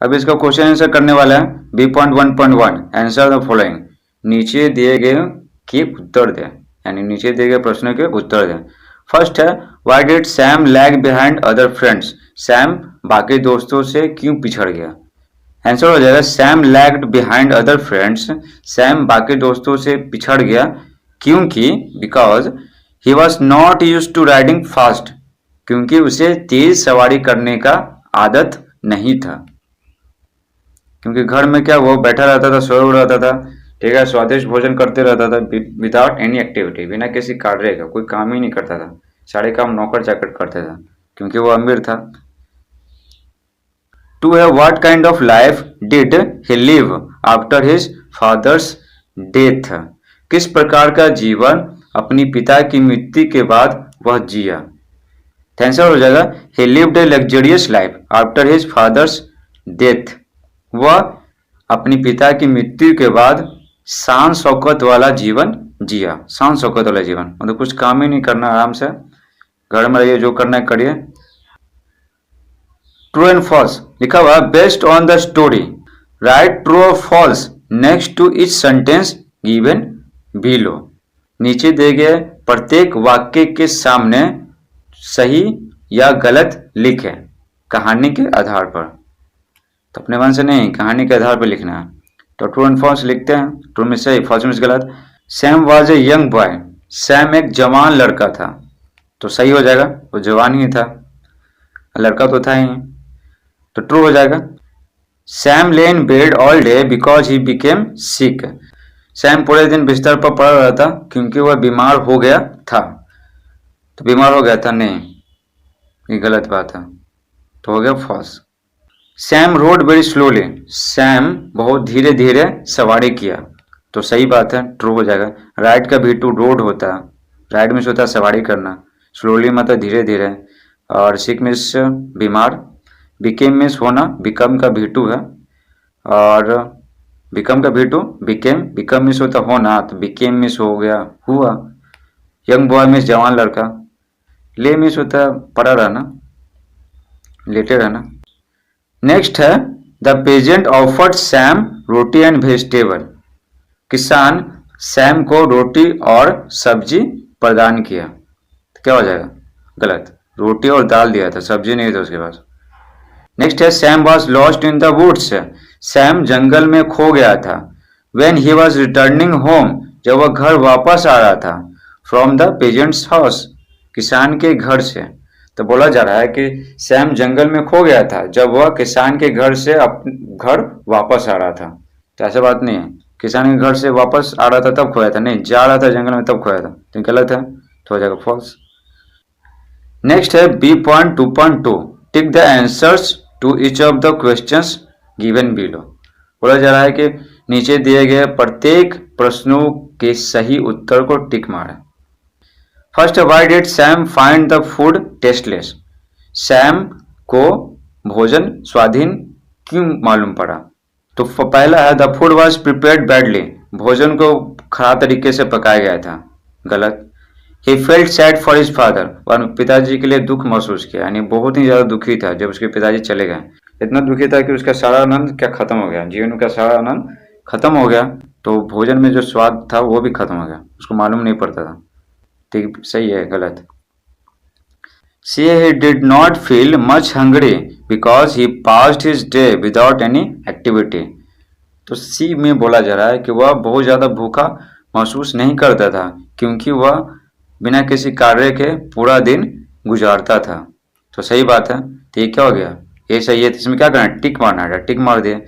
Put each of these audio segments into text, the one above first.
अब इसका question answer करने वाला है B.1.1 आंसर द फॉलोइंग। नीचे दिए गए के उत्तर दें, यानी नीचे दिए गए प्रश्नों के उत्तर दें। फर्स्ट है why did Sam lag behind other friends. Sam बाकी दोस्तों से क्यों पिछड़ गया। आंसर हो जाएगा Sam lagged behind other friends. Sam बाकी दोस्तों से पिछड़ गया क्योंकि because he was not use to riding fast, क्योंकि उसे तेज सवारी करने का आदत नहीं था। क्योंकि घर में क्या वो बैठा रहता था, सोया रहता था, ठीक है, स्वादिष्ट भोजन करते रहता था विदाउट एनी एक्टिविटी, बिना किसी कार्य का, कोई काम ही नहीं करता था, सारे काम नौकर चाकर करता था क्योंकि वो अमीर था। टू है what kind of life did he live after his father's death. किस प्रकार का जीवन अपनी पिता की मृत्यु के बाद वह जिया। आंसर हो जाएगा ही लिव्ड ए luxurious life after his father's death. वह अपनी पिता की मृत्यु के बाद शान शौकत वाला जीवन जिया। शान शौकत वाला जीवन मतलब कुछ काम ही नहीं करना, आराम से घर में रहिए, जो करना है करिए। ट्रू एंड फॉल्स लिखा हुआ based on the story right true और false next to each sentence given below. नीचे दिए गए प्रत्येक वाक्य के सामने सही या गलत लिखें कहानी के आधार पर। तो अपने मन से नहीं, कहानी के आधार पर लिखना है। तो ट्रू एंड फॉल्स लिखते हैं। ट्रू में सही, फॉल्स में गलत। Sam was a young boy. Sam एक जवान लड़का था, तो सही हो जाएगा, वो जवान ही था, लड़का तो था ही, तो ट्रू हो जाएगा। सैम ले in bed all day because he became sick. Sam पूरे दिन बिस्तर पर पड़ा रहा था क्योंकि वह बीमार हो गया था। तो बीमार हो गया था नहीं, ये गलत बात है, तो हो गया false. Sam rode very slowly. Sam बहुत धीरे धीरे सवारी किया, तो सही बात है, ट्रू हो जाएगा। राइड का भी टू रोड होता है, राइड मीन्स होता है सवारी करना, स्लोली मतलब धीरे धीरे, और सिक मीन्स बीमार, बिकेम मीन्स होना, बिकम का भी टू है, और बिकम का भी टू बिकेम, बिकम मीन्स होता होना, तो बिकेम मीन्स हो गया हुआ। यंग बॉय मीन्स जवान लड़का। ले मीन्स होता है पड़ा रहना, लेटे रहना। नेक्स्ट है the peasant offered Sam roti and vegetable. किसान सैम को रोटी और सब्जी प्रदान किया, तो क्या हो जाएगा, गलत, रोटी और दाल दिया था, सब्जी नहीं था उसके पास। नेक्स्ट है Sam was lost in the woods. Sam जंगल में खो गया था। When he was returning home, जब वह घर वापस आ रहा था, फ्रॉम द पेजेंट्स हाउस, किसान के घर से। तो बोला जा रहा है कि सैम जंगल में खो गया था जब वह किसान के घर से घर वापस आ रहा था। तो ऐसा बात नहीं है, किसान के घर से वापस आ रहा था तब खोया था, नहीं, जा रहा था जंगल में तब खोया था, तो गलत है, तो हो जाएगा फॉल्स। नेक्स्ट है B.2.2 tick the answers to each of the questions given below. बोला जा रहा है कि नीचे दिए गए प्रत्येक प्रश्नों के सही उत्तर को टिक मारें। First, why did Sam find the food tasteless. Sam को भोजन स्वादहीन क्यों मालूम पड़ा। तो पहला है the food was prepared badly, भोजन को खराब तरीके से पकाया गया था, गलत। He felt sad for his father, और पिताजी के लिए दुख महसूस किया, यानी बहुत ही ज्यादा दुखी था जब उसके पिताजी चले गए। इतना दुखी था कि उसका सारा आनंद क्या खत्म हो गया, जीवन का सारा आनंद खत्म हो गया, तो भोजन में जो स्वाद था वो भी खत्म हो गया, उसको मालूम नहीं पड़ता था। ठीक, सही है, गलत। C he did not feel much hungry because he passed his day without any activity. तो सी में बोला जा रहा है कि वह बहुत ज्यादा भूखा महसूस नहीं करता था क्योंकि वह बिना किसी कार्य के पूरा दिन गुजारता था। तो सही बात है, तो ये क्या हो गया, ये सही है। तो इसमें क्या करना है, टिक मारना है, टिक मार दिए,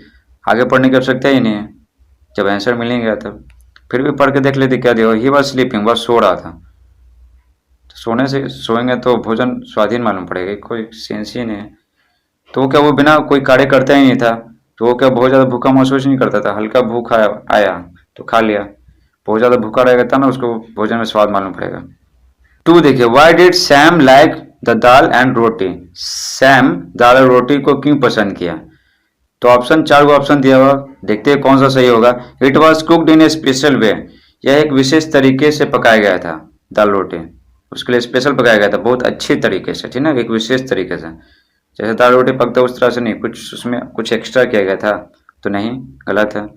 आगे पढ़ने की आवश्यकता ही नहीं है, जब आंसर मिलेंगे तब। फिर भी पढ़ के देख लेते क्या दिया, ही वॉज स्लीपिंग, वह सो रहा था। तो सोने से सोएंगे तो भोजन स्वाधीन मालूम पड़ेगा, कोई सेंस ही नहीं है। तो क्या वो बिना कोई कार्य करता ही नहीं था, तो वो क्या बहुत ज़्यादा भूखा महसूस नहीं करता था, हल्का भूख आया तो खा लिया। बहुत ज़्यादा भूखा रहेगा था ना, उसको भोजन में स्वाद मालूम पड़ेगा। टू देखिए, why did Sam like the dal and roti. Sam दाल और रोटी को क्यों पसंद किया। तो ऑप्शन, 4 को ऑप्शन दिया हुआ, देखते हैं कौन सा सही होगा। It was cooked in A special वे, यह एक विशेष तरीके से पकाया गया था, दाल रोटी उसके लिए स्पेशल पकाया गया था, बहुत अच्छी तरीके से, ठीक ना, एक विशेष तरीके से। जैसे दाल रोटी पकता उस तरह से नहीं, कुछ उसमें कुछ एक्स्ट्रा किया गया था, तो नहीं, गलत है।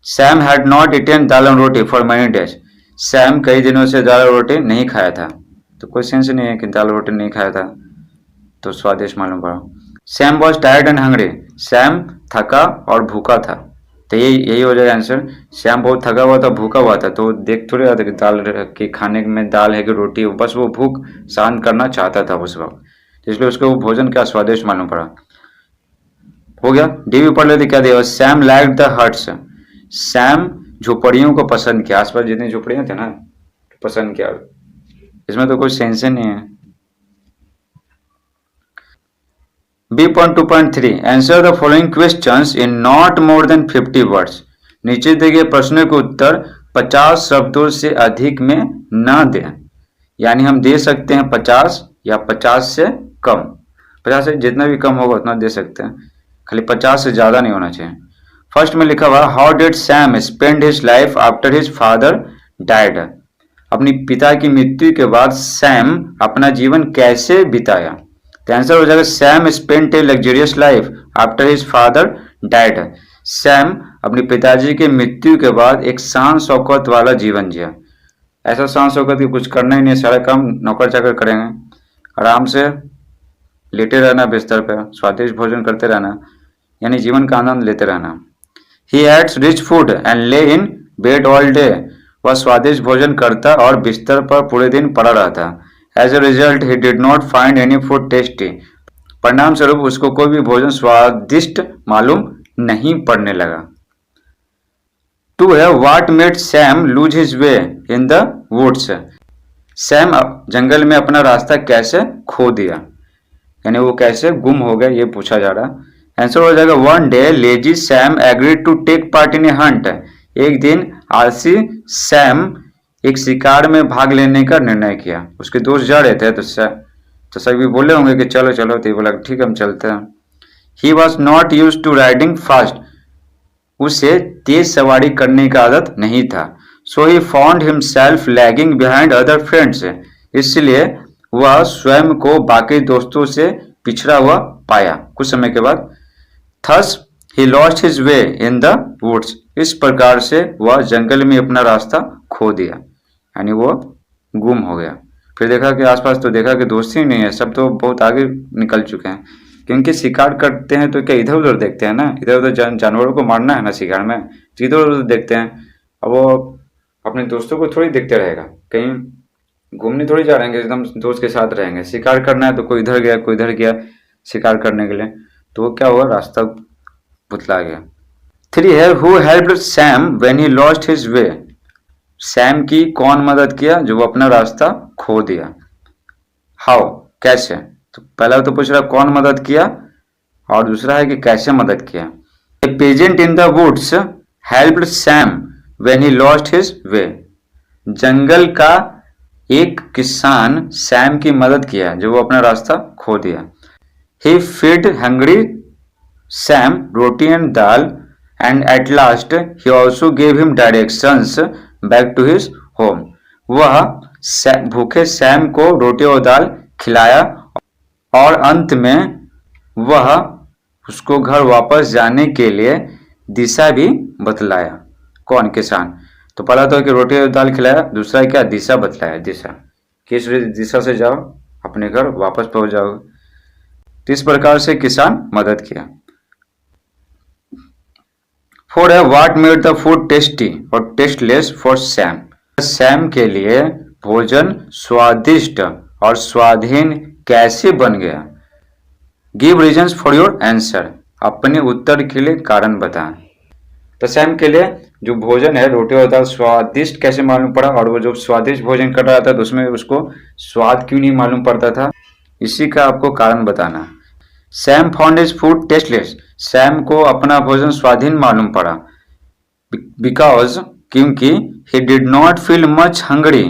Sam had not eaten dal and roti for many days. Sam कई दिनों से दाल और रोटी नहीं खाया था, तो कोई सेंस नहीं है कि दाल रोटी नहीं खाया था, तो स्वादिष्ट मालूम पड़ा। Sam was tired and hungry. Sam थका और भूखा था, तो यही हो जाएगा आंसर। सैम बहुत थका हुआ था, भूखा हुआ था, तो देख थोड़ी रहा था कि दाल के खाने में दाल है कि रोटी, बस वो भूख शांत करना चाहता था उस वक्त, इसलिए उसको वो भोजन क्या स्वादिष्ट मालूम पड़ा। हो गया। डी भी पढ़ लेते, क्या दिया। Sam like the huts. Sam झोपड़ियों को पसंद किया, आसपास जितनी झोपड़ियां थे ना पसंद किया। इसमें तो कोई सेंस ही नहीं है। B.2.3 answer the following questions in not more than 50 words. नीचे दिए गए प्रश्नों के उत्तर 50 शब्दों से अधिक में न दें, यानी हम दे सकते हैं 50 या 50 से कम। 50 से जितना भी कम होगा उतना दे सकते हैं, खाली 50 से ज्यादा नहीं होना चाहिए। फर्स्ट में लिखा हुआ how did Sam spend his life after his father died. अपनी पिता की मृत्यु के बाद सैम अपना जीवन कैसे बिताया, तो आंसर हो जाएगा Sam spent a luxurious life after his father died. Sam अपने पिताजी के मृत्यु के बाद एक शान शौकत वाला जीवन जिया। ऐसा शान शौकत की कुछ करना ही नहीं, सारा काम नौकर चाकर करेंगे, आराम से लेटे रहना बिस्तर पर, स्वादिष्ट भोजन करते रहना, यानी जीवन का आनंद लेते रहना। ही एट्स rich food and lay in bed all day. वह स्वादिष्ट भोजन करता और बिस्तर पर पूरे दिन पड़ा रहता। As a result he did not find any food tasty. परिणाम स्वरूप उसको कोई भी भोजन स्वादिष्ट मालूम नहीं पड़ने लगा। 2 है what made Sam lose his way in the woods. Sam जंगल में अपना रास्ता कैसे खो दिया, यानी वो कैसे गुम हो गया, ये पूछा जा रहा। आंसर हो जाएगा one day lazy Sam agreed to take part in a hunt. एक दिन आलसी सैम एक शिकार में भाग लेने का निर्णय किया। उसके दोस्त जा रहे थे तो सभी बोले होंगे कि चलो चलो, तो बोला ठीक हम चलते हैं। He was not use to riding fast. उसे तेज सवारी करने का आदत नहीं था। So he found himself lagging behind other friends. इसलिए वह स्वयं को बाकी दोस्तों से पिछड़ा हुआ पाया कुछ समय के बाद। Thus he lost his way in the woods. इस प्रकार से वह जंगल में अपना रास्ता खो दिया, यानी वो गुम हो गया। फिर देखा कि आसपास तो देखा कि दोस्त ही नहीं है, सब तो बहुत आगे निकल चुके हैं, क्योंकि शिकार करते हैं तो क्या इधर उधर देखते हैं ना, इधर उधर जानवरों को मारना है ना शिकार में, तो इधर उधर देखते हैं। अब वो अपने दोस्तों को थोड़ी देखते रहेगा, कहीं घूमने थोड़ी जा रहे हैं, एकदम दोस्त के साथ रहेंगे। शिकार करना है तो कोई इधर गया कोई इधर गया शिकार करने के लिए, तो वो क्या हुआ, रास्ता बतला गया। 3 है who helped Sam when he lost his way. Sam की कौन मदद किया जो वो अपना रास्ता खो दिया। हाउ कैसे, तो पहला तो पूछ रहा कौन मदद किया और दूसरा है कि कैसे मदद किया। A peasant in the woods helped Sam when he lost his way. जंगल का एक किसान सैम की मदद किया जो वो अपना रास्ता खो दिया। He feed hungry Sam roti and dal and at last he also gave him directions back to his home. वह भूखे सैम को रोटी और दाल खिलाया और अंत में वह उसको घर वापस जाने के लिए दिशा भी बतलाया। कौन, किसान। तो पहला तो कि रोटी और दाल खिलाया, दूसरा क्या, दिशा बतलाया, दिशा, किस दिशा से जाओ अपने घर वापस पहुंच जाओगे। तो इस प्रकार से किसान मदद किया। 4 है what made the food tasty और टेस्टलेस फॉर सैम। सैम के लिए भोजन स्वादिष्ट और स्वादहीन कैसे बन गया। Give reasons for your answer. अपने उत्तर के लिए कारण बताएं। तो सैम के लिए जो भोजन है रोटी और दाल स्वादिष्ट कैसे मालूम पड़ा, और वो जो स्वादिष्ट भोजन कर रहा था तो उसमें उसको स्वाद क्यों नहीं मालूम पड़ता था, इसी का आपको कारण बताना। Sam found his food tasteless. Sam को अपना भोजन स्वादहीन मालूम पड़ा बिकॉज, क्योंकि ही did not feel much hungry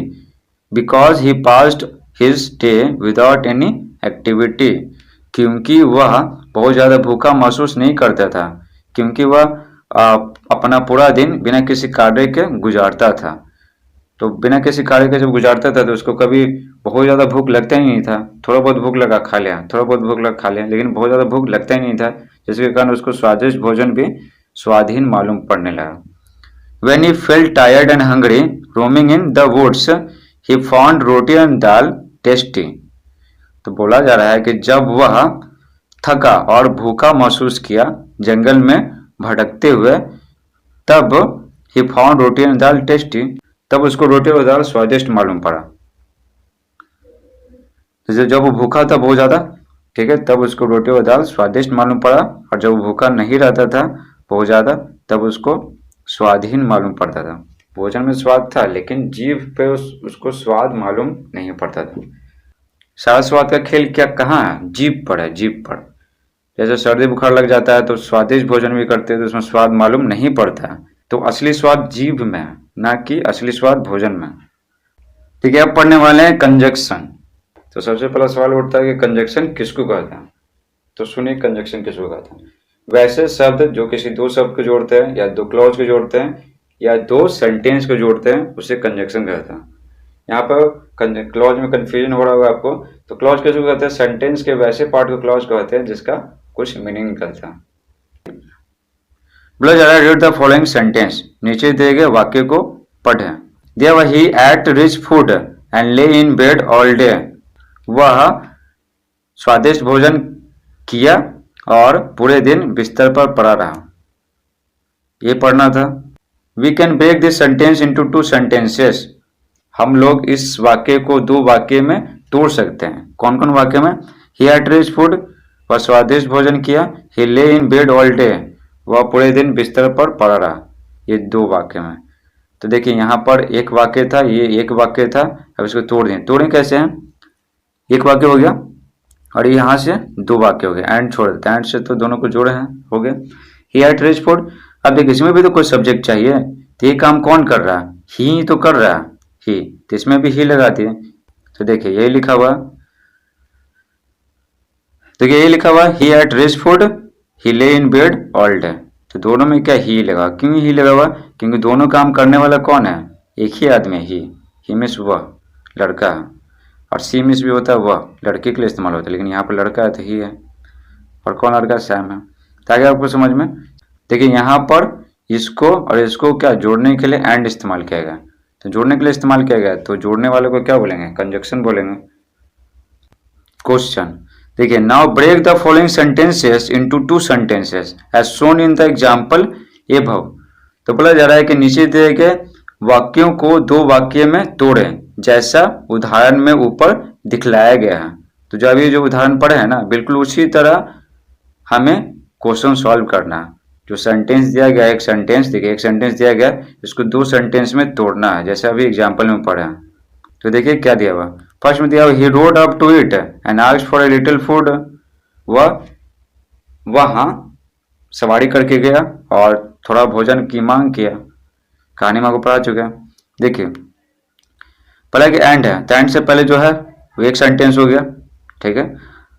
because he passed his day without any activity. क्योंकि वह बहुत ज्यादा भूखा महसूस नहीं करता था, क्योंकि वह अपना पूरा दिन बिना किसी कार्य के गुजारता था। तो बिना किसी कार्य के जब गुजारता था तो उसको कभी बहुत ज़्यादा भूख लगता ही नहीं था। थोड़ा बहुत भूख लगा खा लिया, थोड़ा बहुत भूख लगा खा लिया, लेकिन बहुत ज़्यादा भूख लगता ही नहीं था, जिसके कारण उसको स्वादिष्ट भोजन भी स्वादहीन मालूम पड़ने लगा। When he felt tired and hungry, roaming in the woods, he found roti and dal tasty. तो बोला जा रहा है कि जब वह थका और भूखा महसूस किया जंगल में भटकते हुए, तब he found roti and dal tasty, तब उसको रोटी और दाल स्वादिष्ट मालूम पड़ा। जब वो भूखा था बहुत ज्यादा, ठीक है, तब उसको रोटी और दाल स्वादिष्ट मालूम पड़ा, और जब वो भूखा नहीं रहता था बहुत ज्यादा, तब उसको स्वादहीन मालूम पड़ता था। भोजन में स्वाद था लेकिन जीभ पे उसको स्वाद मालूम नहीं पड़ता था। सारा स्वाद का खेल क्या कहाँ है? जीभ पर है, जीभ पर। जैसे सर्दी बुखार लग जाता है तो स्वादिष्ट भोजन भी करते हैं तो उसमें स्वाद मालूम नहीं पड़ता, तो असली स्वाद जीभ में है, ना कि असली स्वाद भोजन में। ठीक है, अब पढ़ने वाले हैं कंजक्शन। तो सबसे पहला सवाल उठता है कि कंजक्शन किसको कहते हैं? तो सुनिए कंजक्शन किसको कहते हैं। वैसे शब्द जो किसी दो शब्द को जोड़ते हैं या दो क्लॉज को जोड़ते हैं या दो सेंटेंस को जोड़ते हैं उसे कंजक्शन कहते हैं। यहाँ पर क्लॉज में कंफ्यूजन हो रहा होगा आपको, तो क्लॉज किसको कहते हैं? सेंटेंस के वैसे पार्ट को क्लॉज कहते हैं जिसका कुछ मीनिंग निकलता है। बोला जा रहा है रीड द फॉलोइंग सेंटेंस, नीचे दिए गए वाक्य को पढ़ें। There he ate rich food and lay in bed all day, वह स्वादिष्ट भोजन किया और पूरे दिन बिस्तर पर पड़ा रहा। ये पढ़ना था। We can break this sentence into two sentences, हम लोग इस वाक्य को दो वाक्य में तोड़ सकते हैं। कौन कौन वाक्य में? ही हैड रिच फूड, वह स्वादिष्ट भोजन किया। ही ले इन बेड ऑल डे, वह पूरे दिन बिस्तर पर पड़ा रहा। ये दो वाक्य में। तो देखिए यहाँ पर एक वाक्य था, ये एक वाक्य था, अब इसको तोड़ दें। तोड़ें कैसे हैं? एक वाक्य हो गया और यहाँ से दो वाक्य हो गए, एंड छोड़ देते हैं, एंड से तो दोनों को जोड़े हैं, हो गए। ही हैड रिच फूड, अब देखिए इसमें भी तो कोई सब्जेक्ट चाहिए, तो ये काम कौन कर रहा है? ही तो कर रहा है, ही, तो इसमें भी ही लगाती है। तो देखिए यही लिखा हुआ, देखिए यही लिखा हुआ, ही हैड रिच फूड, ही ले इन बेड ऑल डे। तो दोनों में क्या ही लगा? क्यों ही लगा हुआ? क्योंकि दोनों काम करने वाला कौन है? एक ही आदमी है, ही मीन्स वह लड़का है, और सी मीन्स भी होता है वह, लड़के के लिए इस्तेमाल होता है, लेकिन यहाँ पर लड़का है तो ही है। और कौन लड़का? सैम है। ताकि आपको समझ में, देखिए यहाँ पर इसको और इसको क्या जोड़ने के लिए एंड इस्तेमाल किया गया, तो जोड़ने के लिए इस्तेमाल किया गया, तो जोड़ने वाले को क्या बोलेंगे? कंजक्शन बोलेंगे। क्वेश्चन देखिए, now break the following sentences into two sentences as shown in the example above. तो बोला जा रहा है कि नीचे दिए गए वाक्यों को दो वाक्य में तोड़ें जैसा उदाहरण में ऊपर दिखलाया गया है। तो जो अभी जो उदाहरण पढ़े हैं ना, बिल्कुल उसी तरह हमें क्वेश्चन सॉल्व करना है। जो सेंटेंस दिया गया, एक सेंटेंस देखिए, एक सेंटेंस दिया गया, इसको दो सेंटेंस में तोड़ना है जैसे अभी एग्जाम्पल में पढ़े हैं। तो देखिए क्या दिया हुआ, फर्स्ट में दिया हुआ, he rode up to it and asked for a little food, वह वहां सवारी करके गया और थोड़ा भोजन की मांग किया। कहानी में आपको पढ़ा चुका है। देखिए पहले कि एंड है, तो एंड से पहले जो है वो एक सेंटेंस हो गया, ठीक है।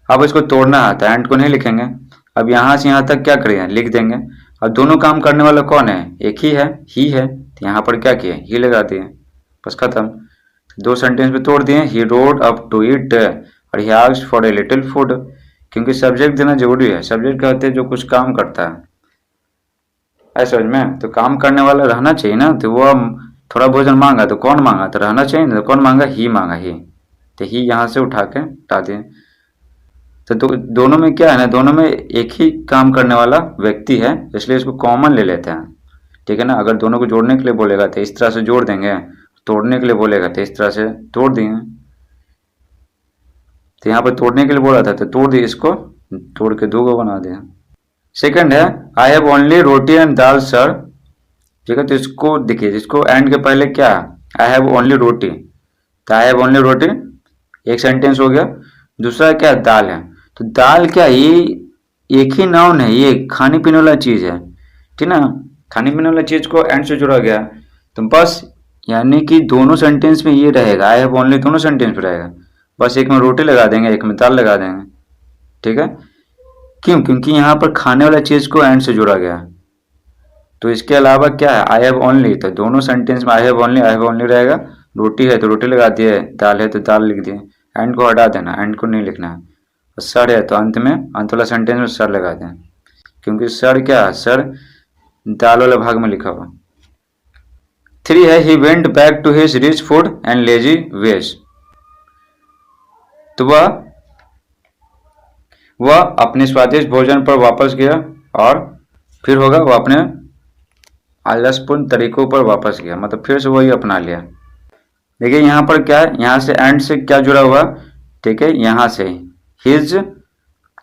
अब इसको तोड़ना है तो एंड को नहीं लिखेंगे, अब यहाँ से यहाँ तक क्या करेंगे? लिख देंगे। अब दोनों काम करने वाला कौन है? एक ही है, ही है, तो यहाँ पर क्या किए? ही लगा दिए, बस खत्म। दो सेंटेंस में तोड़ दिए, ही रोड अप टू इट और he asked for a little food, क्योंकि सब्जेक्ट देना जरूरी है। सब्जेक्ट कहते हैं जो कुछ काम करता है, ऐसा समझ में। तो काम करने वाला रहना चाहिए ना, तो वो थोड़ा भोजन मांगा तो कौन मांगा? तो रहना चाहिए ना, तो कौन मांगा? ही मांगा, ही, तो ही यहाँ से उठा के हटा दिए। तो दोनों में क्या है ना, दोनों में एक ही काम करने वाला व्यक्ति है, इसलिए इसको कॉमन ले लेते हैं, ठीक है ना। अगर दोनों को जोड़ने के लिए बोलेगा तो इस तरह से जोड़ देंगे, तोड़ने के लिए बोलेगा तो इस तरह से तोड़ देंगे। तो यहाँ पर तोड़ने के लिए बोला था तो तोड़ दिए, इसको तोड़ के दो को बना दिया। सेकंड है, I have only roti and dal sir, ठीक है। तो इसको देखिए, इसको एंड के पहले क्या, आई हैव ओनली रोटी, तो आई हैव ओनली रोटी एक सेंटेंस हो गया। दूसरा क्या, दाल है, तो दाल क्या, ये एक ही नाउन है, ये खाने पीने वाला चीज है, ठीक ना। खाने पीने वाला चीज को एंड से जोड़ा गया, तो बस यानी कि दोनों सेंटेंस में ये रहेगा, आई हैव ओनली दोनों सेंटेंस में रहेगा, बस एक में रोटी लगा देंगे, एक में दाल लगा देंगे, ठीक है। क्यों? क्योंकि यहाँ पर खाने वाला चीज को एंड से जोड़ा गया, तो इसके अलावा क्या है, आई हैव ओनली, तो दोनों सेंटेंस में आई हैव ओनली रहेगा। रोटी है तो रोटी लगा दिए, दाल है तो दाल लिख दिए, एंड को हटा देना, एंड को नहीं लिखना है। सर है तो अंत में, अंत वाला सेंटेंस में सर लगा दें, क्योंकि सर क्या है, सर दाल वाले भाग में लिखा हुआ। 3 है he went back to his rich food and lazy ways, तो वह अपने स्वादिष्ट भोजन पर वापस गया और फिर होगा वो अपने आलसपूर्ण तरीकों पर वापस गया, मतलब फिर से वही अपना लिया। देखिए यहाँ पर क्या है, यहाँ से एंड से क्या जुड़ा हुआ, ठीक है, यहाँ से हिज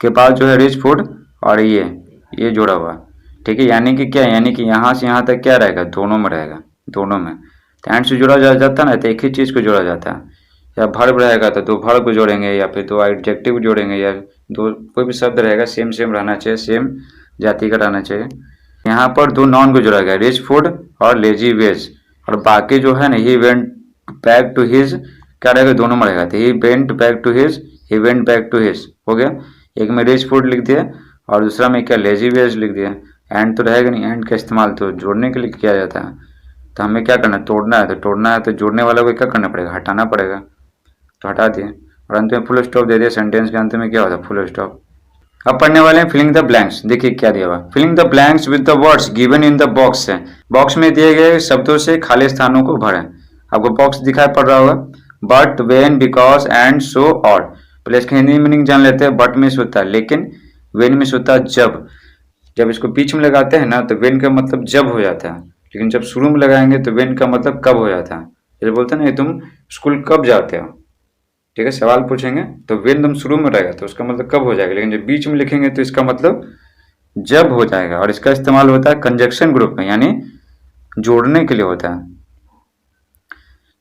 के बाद जो है रिच फूड और ये जुड़ा हुआ, ठीक है, यानी कि क्या, यानी कि यहाँ से यहाँ तक क्या रहेगा, दोनों में रहेगा, दोनों में। तो एंड से जुड़ा जाता है ना, तो एक ही चीज़ को जोड़ा जाता है, या वर्ब रहेगा तो 2 वर्ब को जोड़ेंगे, या फिर 2 एडजेक्टिव जोड़ेंगे, या 2 कोई भी शब्द रहेगा सेम रहना चाहिए, सेम जाति का रहना चाहिए। यहाँ पर 2 नॉन को जोड़ा गया, रिच फूड और लेजी वेज, और बाकी जो है ना, he went back to his क्या रहेगा, दोनों में रहेगा, तो he went back to his, he went back to his हो गया। एक में रिच फूड लिख दिया और दूसरा में क्या, लेजी वेज लिख दिया। एंड तो रहेगा नहीं, एंड का इस्तेमाल तो जोड़ने के लिए किया जाता है, तो हमें क्या करना है, तोड़ना है, तो तोड़ना है तो जोड़ने वाला को क्या करना पड़ेगा, हटाना पड़ेगा, तो हटा दिए और अंत में फुल स्टॉप दे दिया। सेंटेंस के अंत में क्या होता है, फुल स्टॉप। अब पढ़ने वाले हैं फिलिंग द ब्लैंक्स, देखिए क्या दिया हुआ, filling the blanks with the words given in the box है, बॉक्स में दिए गए शब्दों से खाली स्थानों को भरें। आपको बॉक्स दिखाई पड़ रहा होगा, बट, वेन, बिकॉज, एंड, सो, और। पहले इसका हिंदी मीनिंग जान लेते हैं। बट मीन्स होता है लेकिन, वेन मीन्स होता है जब, जब इसको बीच में लगाते हैं ना तो वेन का मतलब जब हो जाता है, लेकिन जब शुरू में लगाएंगे तो वेन का मतलब कब हो जाता है। जैसे बोलते हैं ना, तुम स्कूल कब जाते हो, ठीक है, सवाल पूछेंगे तो वेन तुम शुरू में रहेगा तो उसका मतलब कब हो जाएगा, लेकिन जब बीच में लिखेंगे तो इसका मतलब जब हो जाएगा। और इसका इस्तेमाल होता है कंजक्शन ग्रुप में, यानी जोड़ने के लिए होता है।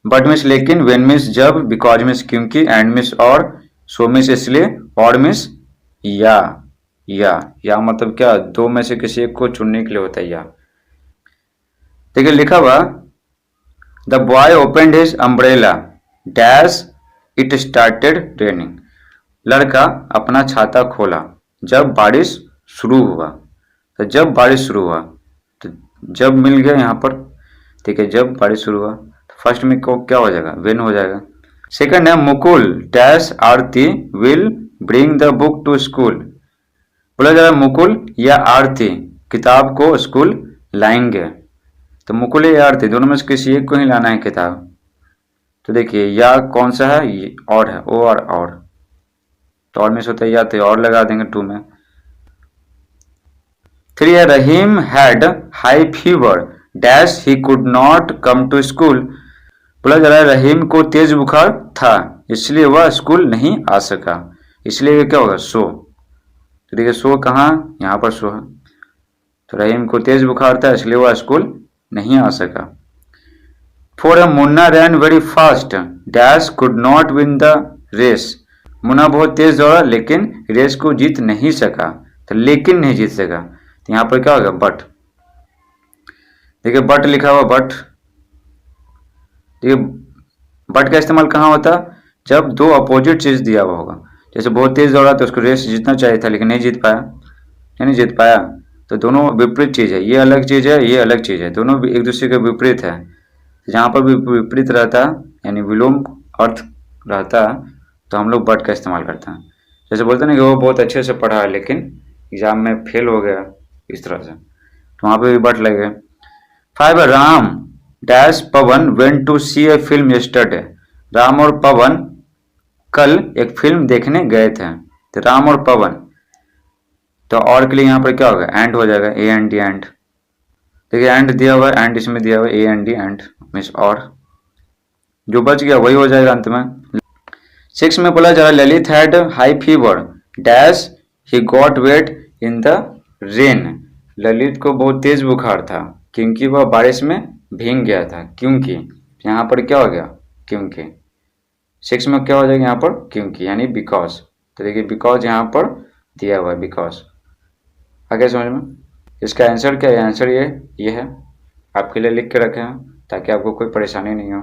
बट मीन्स लेकिन, वेन मीन्स जब, बिकॉज मीन्स क्योंकि, एंड मीन्स और, सो मीन्स इसलिए, और मीन्स या मतलब क्या, 2 में से किसी एक को चुनने के लिए होता है या। देखिए लिखा हुआ, the boy opened his umbrella dash it started raining, लड़का अपना छाता खोला जब बारिश शुरू हुआ। तो जब बारिश शुरू हुआ, तो जब मिल गया यहाँ पर, ठीक है, जब बारिश शुरू हुआ तो फर्स्ट में को क्या हो जाएगा, वेन हो जाएगा। सेकंड है, Mukul dash Aarti will bring the book to school, बोला जा रहा है मुकुल या आरती किताब को स्कूल लाएंगे। तो मुकुल या आरती दोनों में से किसी एक को ही लाना है किताब। तो देखिए या कौन सा है, ये और है, ओ और, तो और में से होता है या, तो और लगा देंगे 2 में। 3 है, Rahim had high fever dash he could not come to school, बोला जा रहा है रहीम को तेज बुखार था इसलिए वह स्कूल नहीं आ सका, इसलिए क्या होगा, सो। तो देखिए सो कहाँ, यहाँ पर सो है, तो रहीम को तेज बुखार था इसलिए वह स्कूल नहीं आ सका। 4 है, Munna ran very fast dash could not win the race, Munna बहुत तेज दौड़ा लेकिन रेस को जीत नहीं सका, तो लेकिन नहीं जीत सका, तो यहाँ पर क्या होगा, बट। देखिए बट लिखा हुआ, बट, देखिए बट का इस्तेमाल कहाँ होता, जब 2 अपोजिट चीज दिया हुआ होगा। जैसे बहुत तेज दौड़ा तो उसको रेस जीतना चाहिए था लेकिन नहीं जीत पाया, नहीं जीत पाया, तो दोनों विपरीत चीज है, ये अलग चीज है, ये अलग चीज है, दोनों एक दूसरे के विपरीत है। जहाँ पर भी विपरीत रहता यानी विलोम अर्थ रहता तो हम लोग बट का इस्तेमाल करते हैं। जैसे बोलते हैं ना कि वो बहुत अच्छे से पढ़ा है लेकिन एग्जाम में फेल हो गया, इस तरह से, तो वहाँ पे भी बट लगे। 5 है, Ram dash Pavan went to see a film yesterday, Ram और पवन कल एक फिल्म देखने गए थे, तो राम और पवन, तो और के लिए यहाँ पर क्या होगा, एंड हो जाएगा, ए एंड डी एंड। देखिए एंड दिया हुआ है, एंड इसमें दिया हुआ है, A and D and means और, जो बच गया वही हो जाएगा अंत में। 6 में बोला जा रहा है Lalit had high fever dash he got wet in the rain, Lalit को बहुत तेज बुखार था क्योंकि वह बारिश में भीग गया था, क्योंकि यहाँ पर क्या हो गया, क्योंकि। 6 में क्या हो जाएगा यहाँ पर, क्योंकि यानी बिकॉज, तो देखिए बिकॉज यहाँ पर दिया हुआ है, बिकॉज। आगे समझ में, इसका आंसर क्या है, आंसर ये है, आपके लिए लिख के रखे हैं ताकि आपको कोई परेशानी नहीं हो।